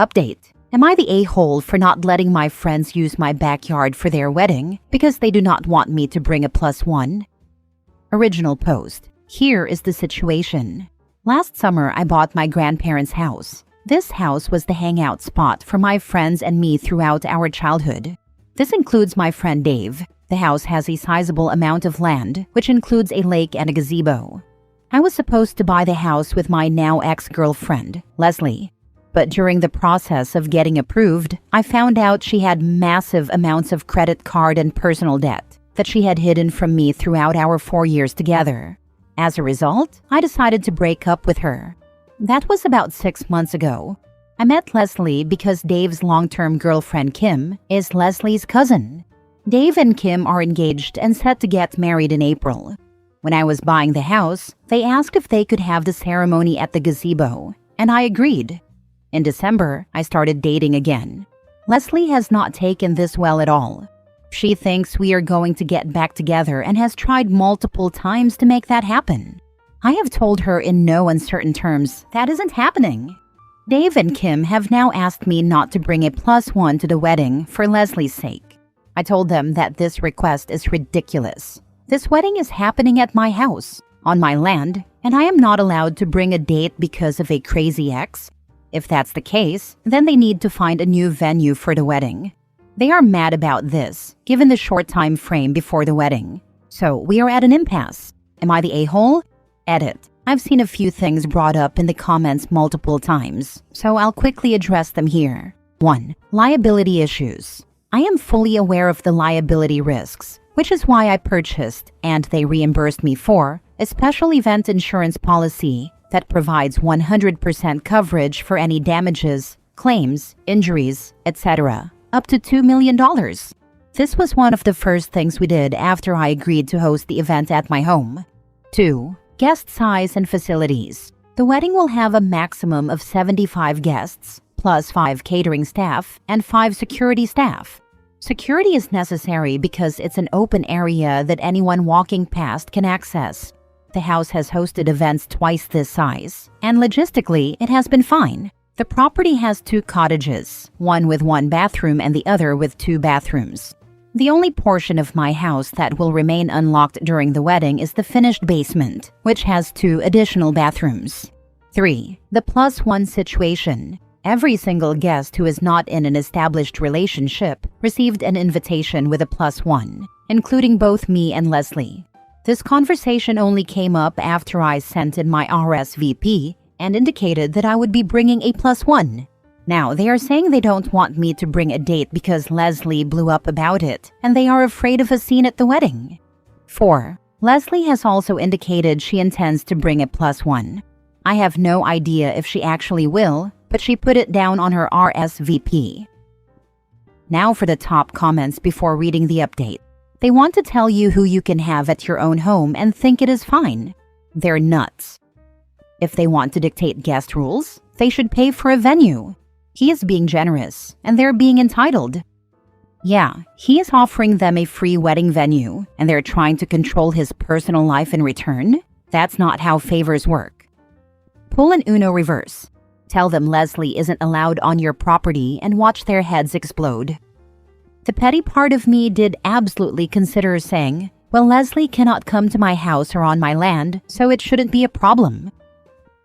Update. Am I the a-hole for not letting my friends use my backyard for their wedding because they do not want me to bring a +1? Original post. Here is the situation. Last summer, I bought my grandparents' house. This house was the hangout spot for my friends and me throughout our childhood. This includes my friend Dave. The house has a sizable amount of land, which includes a lake and a gazebo. I was supposed to buy the house with my now ex-girlfriend, Leslie. But during the process of getting approved, I found out she had massive amounts of credit card and personal debt that she had hidden from me throughout our 4 years together. As a result, I decided to break up with her. That was about 6 months ago. I met Leslie because Dave's long-term girlfriend Kim is Leslie's cousin. Dave and Kim are engaged and set to get married in April. When I was buying the house, they asked if they could have the ceremony at the gazebo, and I agreed. In December, I started dating again. Leslie has not taken this well at all. She thinks we are going to get back together and has tried multiple times to make that happen. I have told her in no uncertain terms that isn't happening. Dave and Kim have now asked me not to bring a +1 to the wedding for Leslie's sake. I told them that this request is ridiculous. This wedding is happening at my house, on my land, and I am not allowed to bring a date because of a crazy ex. If that's the case, then they need to find a new venue for the wedding. They are mad about this, given the short time frame before the wedding. So we are at an impasse. Am I the a-hole? Edit. I've seen a few things brought up in the comments multiple times, so I'll quickly address them here. 1. Liability issues. I am fully aware of the liability risks, which is why I purchased, and they reimbursed me for, a special event insurance policy that provides 100% coverage for any damages, claims, injuries, etc., up to $2 million. This was one of the first things we did after I agreed to host the event at my home. 2. Guest size and facilities. The wedding will have a maximum of 75 guests, plus 5 catering staff and 5 security staff. Security is necessary because it's an open area that anyone walking past can access. The house has hosted events twice this size, and logistically, it has been fine. The property has 2 cottages, one with 1 bathroom and the other with 2 bathrooms. The only portion of my house that will remain unlocked during the wedding is the finished basement, which has 2 additional bathrooms. 3. The +1 situation. Every single guest who is not in an established relationship received an invitation with a +1, including both me and Leslie. This conversation only came up after I sent in my RSVP and indicated that I would be bringing a +1. Now, they are saying they don't want me to bring a date because Leslie blew up about it, and they are afraid of a scene at the wedding. 4. Leslie has also indicated she intends to bring a +1. I have no idea if she actually will, but she put it down on her RSVP. Now for the top comments before reading the update. They want to tell you who you can have at your own home and think it is fine. They're nuts. If they want to dictate guest rules, they should pay for a venue. He is being generous, and they're being entitled. Yeah, he is offering them a free wedding venue, and they're trying to control his personal life in return? That's not how favors work. Pull an Uno reverse. Tell them Leslie isn't allowed on your property and watch their heads explode. The petty part of me did absolutely consider saying, well, Leslie cannot come to my house or on my land, so it shouldn't be a problem.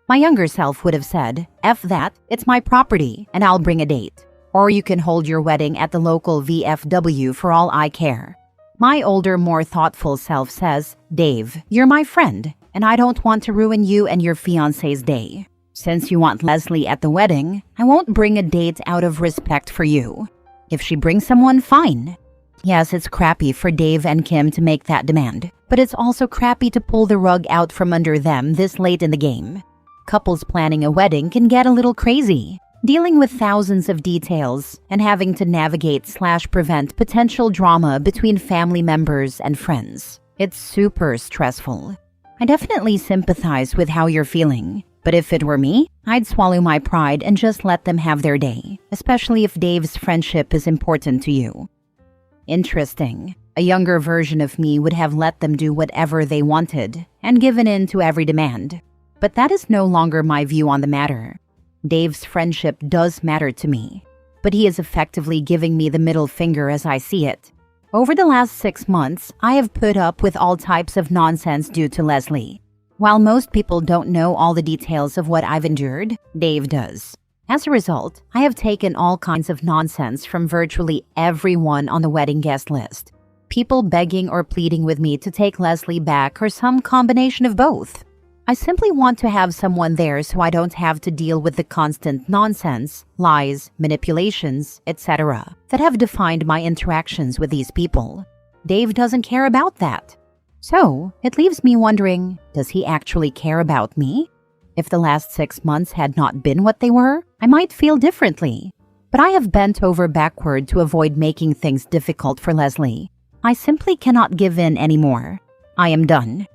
My younger self would have said, F that, it's my property, and I'll bring a date. Or you can hold your wedding at the local VFW for all I care. My older, more thoughtful self says, Dave, you're my friend, and I don't want to ruin you and your fiancé's day. Since you want Leslie at the wedding, I won't bring a date out of respect for you. If she brings someone, fine. Yes, it's crappy for Dave and Kim to make that demand, but it's also crappy to pull the rug out from under them this late in the game. Couples planning a wedding can get a little crazy, dealing with thousands of details and having to navigate/prevent potential drama between family members and friends. It's super stressful. I definitely sympathize with how you're feeling. But if it were me, I'd swallow my pride and just let them have their day, especially if Dave's friendship is important to you. Interesting. A younger version of me would have let them do whatever they wanted and given in to every demand. But that is no longer my view on the matter. Dave's friendship does matter to me, but he is effectively giving me the middle finger as I see it. Over the last 6 months, I have put up with all types of nonsense due to Leslie. While most people don't know all the details of what I've endured, Dave does. As a result, I have taken all kinds of nonsense from virtually everyone on the wedding guest list. People begging or pleading with me to take Leslie back or some combination of both. I simply want to have someone there so I don't have to deal with the constant nonsense, lies, manipulations, etc. that have defined my interactions with these people. Dave doesn't care about that. So, it leaves me wondering, does he actually care about me? If the last 6 months had not been what they were, I might feel differently. But I have bent over backward to avoid making things difficult for Leslie. I simply cannot give in anymore. I am done.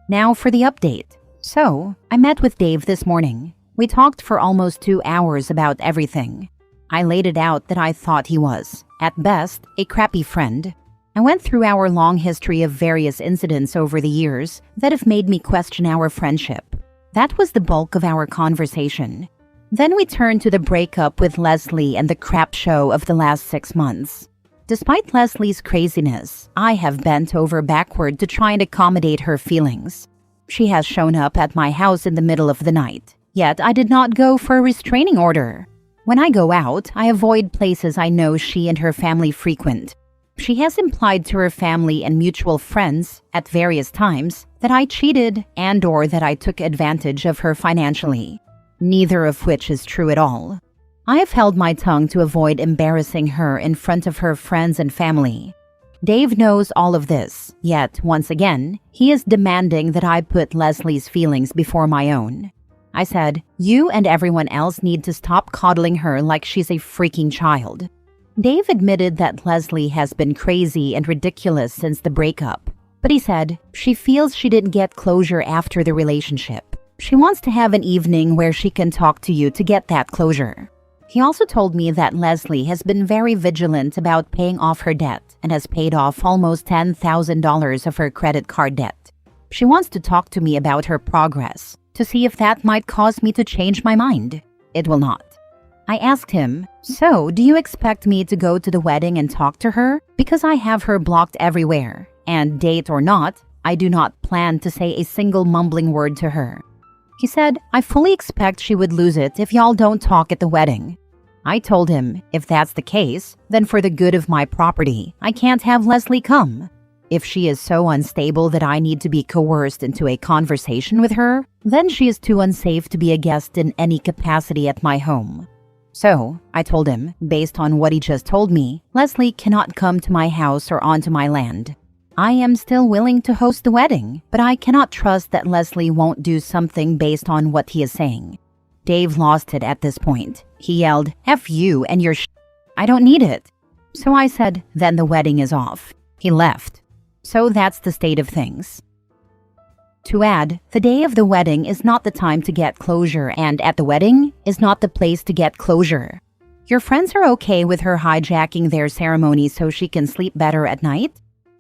Now for the update. So, I met with Dave this morning. We talked for almost 2 hours about everything. I laid it out that I thought he was, at best, a crappy friend. I went through our long history of various incidents over the years that have made me question our friendship. That was the bulk of our conversation. Then we turned to the breakup with Leslie and the crap show of the last 6 months. Despite Leslie's craziness, I have bent over backward to try and accommodate her feelings. She has shown up at my house in the middle of the night, yet I did not go for a restraining order. When I go out, I avoid places I know she and her family frequent. She has implied to her family and mutual friends at various times that I cheated and/or that I took advantage of her financially, neither of which is true at all. I have held my tongue to avoid embarrassing her in front of her friends and family. Dave knows all of this, yet, once again, he is demanding that I put Leslie's feelings before my own. I said, "You and everyone else need to stop coddling her like she's a freaking child." Dave admitted that Leslie has been crazy and ridiculous since the breakup, but he said she feels she didn't get closure after the relationship. She wants to have an evening where she can talk to you to get that closure. He also told me that Leslie has been very vigilant about paying off her debt and has paid off almost $10,000 of her credit card debt. She wants to talk to me about her progress, to see if that might cause me to change my mind. It will not. I asked him, "So, do you expect me to go to the wedding and talk to her? Because I have her blocked everywhere, and date or not, I do not plan to say a single mumbling word to her." He said, "I fully expect she would lose it if y'all don't talk at the wedding." I told him, if that's the case, then for the good of my property, I can't have Leslie come. If she is so unstable that I need to be coerced into a conversation with her, then she is too unsafe to be a guest in any capacity at my home. So, I told him, based on what he just told me, Leslie cannot come to my house or onto my land. I am still willing to host the wedding, but I cannot trust that Leslie won't do something based on what he is saying. Dave lost it at this point. He yelled, "F you and your I don't need it." So I said, "Then the wedding is off." He left. So that's the state of things. To add, the day of the wedding is not the time to get closure, and at the wedding is not the place to get closure. Your friends are okay with her hijacking their ceremony so she can sleep better at night?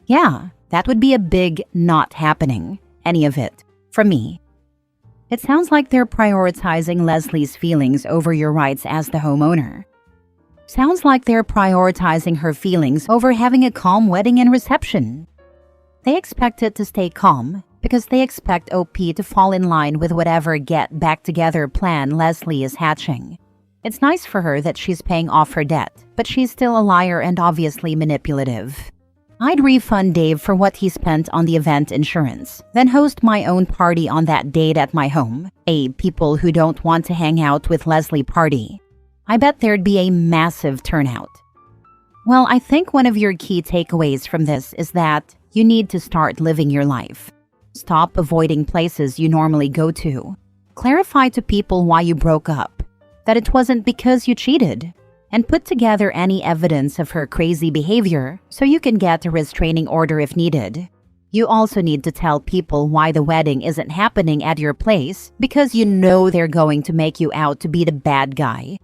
Yeah, that would be a big not happening, any of it, from me. It sounds like they're prioritizing Leslie's feelings over your rights as the homeowner. Sounds like they're prioritizing her feelings over having a calm wedding and reception. They expect it to stay calm because they expect OP to fall in line with whatever get back together plan Leslie is hatching. It's nice for her that she's paying off her debt, but she's still a liar and obviously manipulative. I'd refund Dave for what he spent on the event insurance, then host my own party on that date at my home, a people who don't want to hang out with Leslie party. I bet there'd be a massive turnout. Well, I think one of your key takeaways from this is that you need to start living your life. Stop avoiding places you normally go to. Clarify to people why you broke up, that it wasn't because you cheated, and put together any evidence of her crazy behavior so you can get a restraining order if needed. You also need to tell people why the wedding isn't happening at your place because you know they're going to make you out to be the bad guy.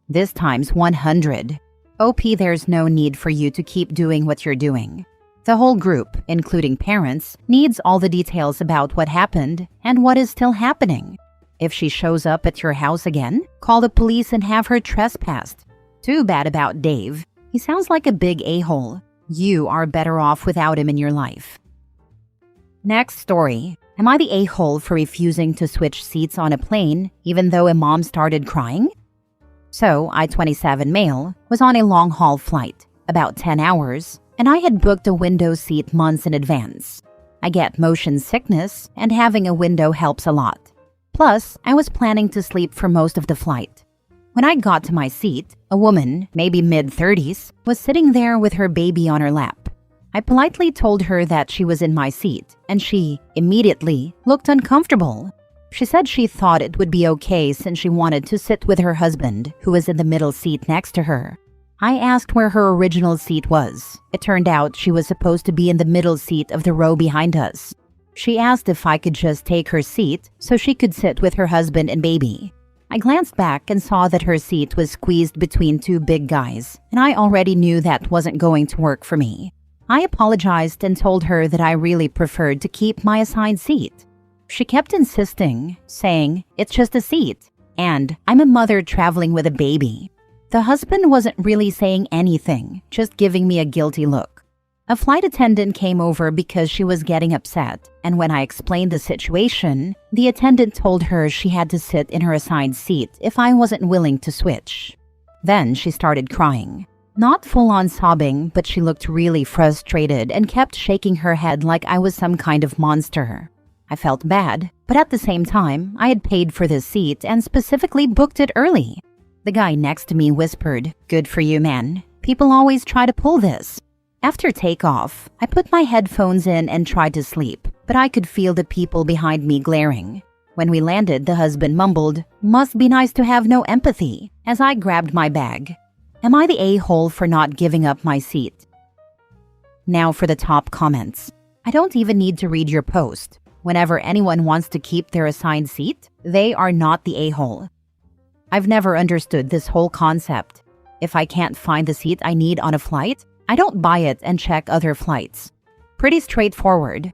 This times 100. OP, there's no need for you to keep doing what you're doing. The whole group, including parents, needs all the details about what happened and what is still happening. If she shows up at your house again, call the police and have her trespassed. Too bad about Dave. He sounds like a big a-hole. You are better off without him in your life. Next story. Am I the a-hole for refusing to switch seats on a plane even though a mom started crying? So, I, 27 male, was on a long-haul flight, about 10 hours, and I had booked a window seat months in advance. I get motion sickness, and having a window helps a lot. Plus, I was planning to sleep for most of the flight. When I got to my seat, a woman, maybe mid-30s, was sitting there with her baby on her lap. I politely told her that she was in my seat, and she, immediately, looked uncomfortable. She said she thought it would be okay since she wanted to sit with her husband, who was in the middle seat next to her. I asked where her original seat was. It turned out she was supposed to be in the middle seat of the row behind us. She asked if I could just take her seat so she could sit with her husband and baby. I glanced back and saw that her seat was squeezed between two big guys, and I already knew that wasn't going to work for me. I apologized and told her that I really preferred to keep my assigned seat. She kept insisting, saying, "It's just a seat," and "I'm a mother traveling with a baby." The husband wasn't really saying anything, just giving me a guilty look. A flight attendant came over because she was getting upset, and when I explained the situation, the attendant told her she had to sit in her assigned seat if I wasn't willing to switch. Then she started crying. Not full-on sobbing, but she looked really frustrated and kept shaking her head like I was some kind of monster. I felt bad, but at the same time, I had paid for this seat and specifically booked it early. The guy next to me whispered, "Good for you, man. People always try to pull this." After takeoff, I put my headphones in and tried to sleep, but I could feel the people behind me glaring. When we landed, the husband mumbled, "Must be nice to have no empathy," as I grabbed my bag. Am I the a-hole for not giving up my seat? Now for the top comments. I don't even need to read your post. Whenever anyone wants to keep their assigned seat, they are not the a-hole. I've never understood this whole concept. If I can't find the seat I need on a flight, I don't buy it and check other flights. Pretty straightforward.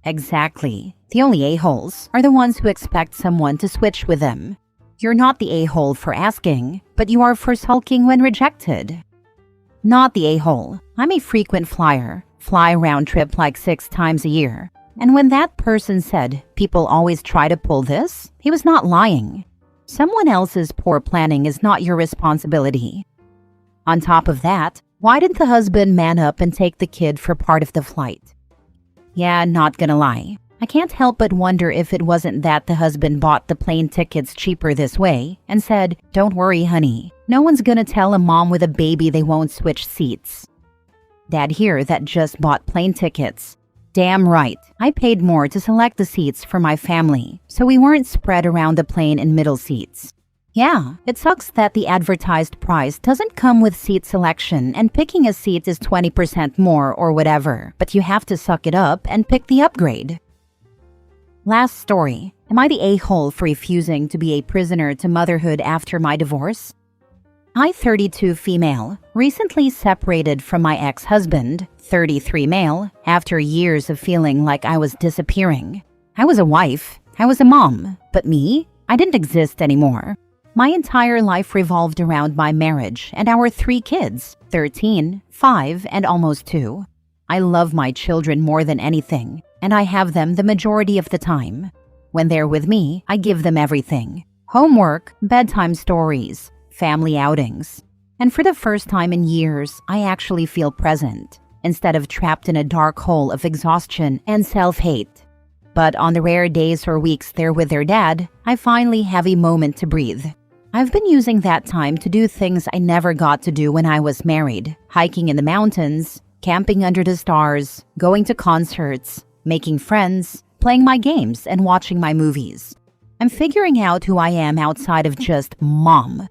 Exactly. The only a-holes are the ones who expect someone to switch with them. You're not the a-hole for asking, but you are for sulking when rejected. Not the a-hole. I'm a frequent flyer, fly round trip like 6 times a year. And when that person said, "People always try to pull this," he was not lying. Someone else's poor planning is not your responsibility. On top of that, why didn't the husband man up and take the kid for part of the flight? Yeah, not gonna lie. I can't help but wonder if it wasn't that the husband bought the plane tickets cheaper this way and said, "Don't worry, honey. No one's gonna tell a mom with a baby they won't switch seats." Dad here that just bought plane tickets. Damn right. I paid more to select the seats for my family, so we weren't spread around the plane in middle seats. Yeah, it sucks that the advertised price doesn't come with seat selection and picking a seat is 20% more or whatever, but you have to suck it up and pick the upgrade. Last story. Am I the a-hole for refusing to be a prisoner to motherhood after my divorce? I, 32 female, recently separated from my ex-husband, 33 male, after years of feeling like I was disappearing. I was a wife, I was a mom, but me? I didn't exist anymore. My entire life revolved around my marriage and our 3 kids, 13, 5, and almost 2. I love my children more than anything, and I have them the majority of the time. When they're with me, I give them everything. Homework, bedtime stories, family outings. And for the first time in years, I actually feel present, instead of trapped in a dark hole of exhaustion and self-hate. But on the rare days or weeks they're with their dad, I finally have a moment to breathe. I've been using that time to do things I never got to do when I was married. Hiking in the mountains, camping under the stars, going to concerts, making friends, playing my games, and watching my movies. I'm figuring out who I am outside of just mom.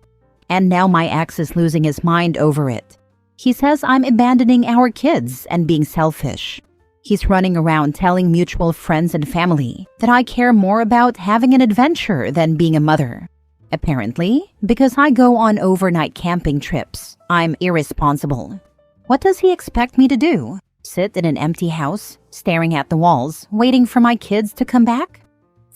And now my ex is losing his mind over it. He says I'm abandoning our kids and being selfish. He's running around telling mutual friends and family that I care more about having an adventure than being a mother. Apparently, because I go on overnight camping trips, I'm irresponsible. What does he expect me to do? Sit in an empty house, staring at the walls, waiting for my kids to come back?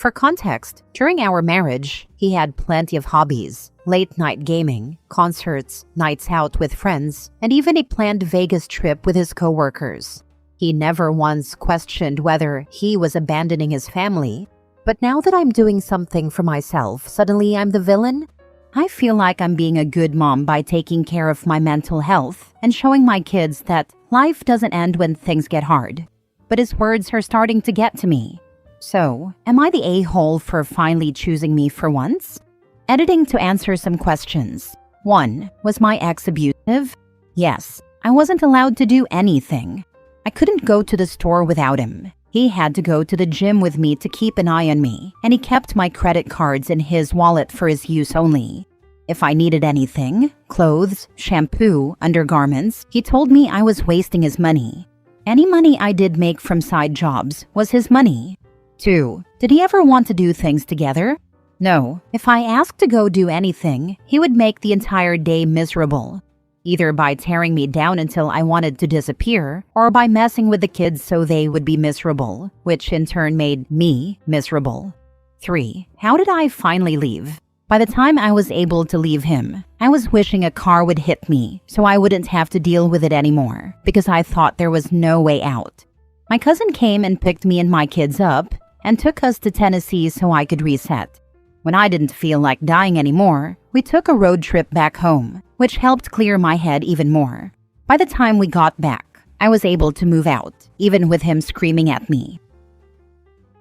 For context, during our marriage, he had plenty of hobbies: late-night gaming, concerts, nights out with friends, and even a planned Vegas trip with his coworkers. He never once questioned whether he was abandoning his family. But now that I'm doing something for myself, suddenly I'm the villain? I feel like I'm being a good mom by taking care of my mental health and showing my kids that life doesn't end when things get hard. But his words are starting to get to me. So, am I the a-hole for finally choosing me for once? Editing to answer some questions. 1. Was my ex abusive? Yes. I wasn't allowed to do anything. I couldn't go to the store without him. He had to go to the gym with me to keep an eye on me, and he kept my credit cards in his wallet for his use only. If I needed anything, clothes, shampoo, undergarments, he told me I was wasting his money. Any money I did make from side jobs was his money. 2. Did he ever want to do things together? No. If I asked to go do anything, he would make the entire day miserable, either by tearing me down until I wanted to disappear, or by messing with the kids so they would be miserable, which in turn made me miserable. 3. How did I finally leave? By the time I was able to leave him, I was wishing a car would hit me so I wouldn't have to deal with it anymore, because I thought there was no way out. My cousin came and picked me and my kids up and took us to Tennessee so I could reset. When I didn't feel like dying anymore, we took a road trip back home, which helped clear my head even more. By the time we got back, I was able to move out, even with him screaming at me.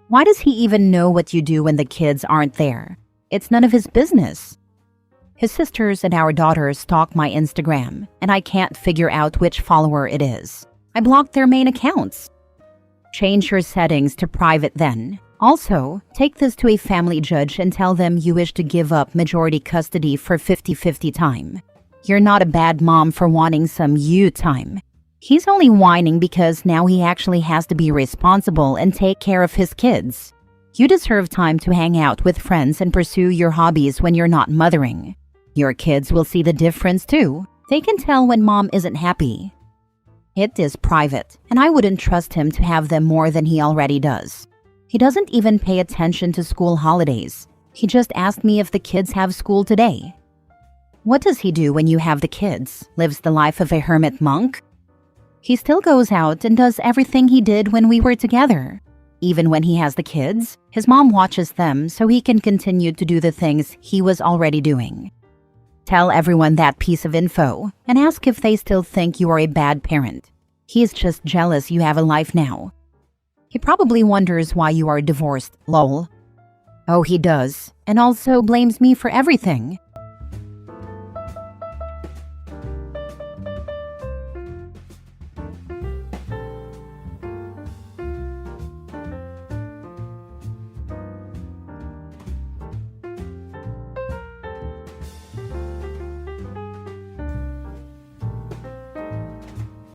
Why does he even know what you do when the kids aren't there? It's none of his business. His sisters and our daughter stalk my Instagram, and I can't figure out which follower it is. I blocked their main accounts. Change your settings to private then. Also, take this to a family judge and tell them you wish to give up majority custody for 50-50 time. You're not a bad mom for wanting some you time. He's only whining because now he actually has to be responsible and take care of his kids. You deserve time to hang out with friends and pursue your hobbies when you're not mothering. Your kids will see the difference too. They can tell when mom isn't happy. It is private, and I wouldn't trust him to have them more than he already does. He doesn't even pay attention to school holidays. He just asked me if the kids have school today. What does he do when you have the kids? Lives the life of a hermit monk? He still goes out and does everything he did when we were together. Even when he has the kids, his mom watches them so he can continue to do the things he was already doing. Tell everyone that piece of info and ask if they still think you are a bad parent. He's just jealous you have a life now. He probably wonders why you are divorced, lol. Oh, he does, and also blames me for everything.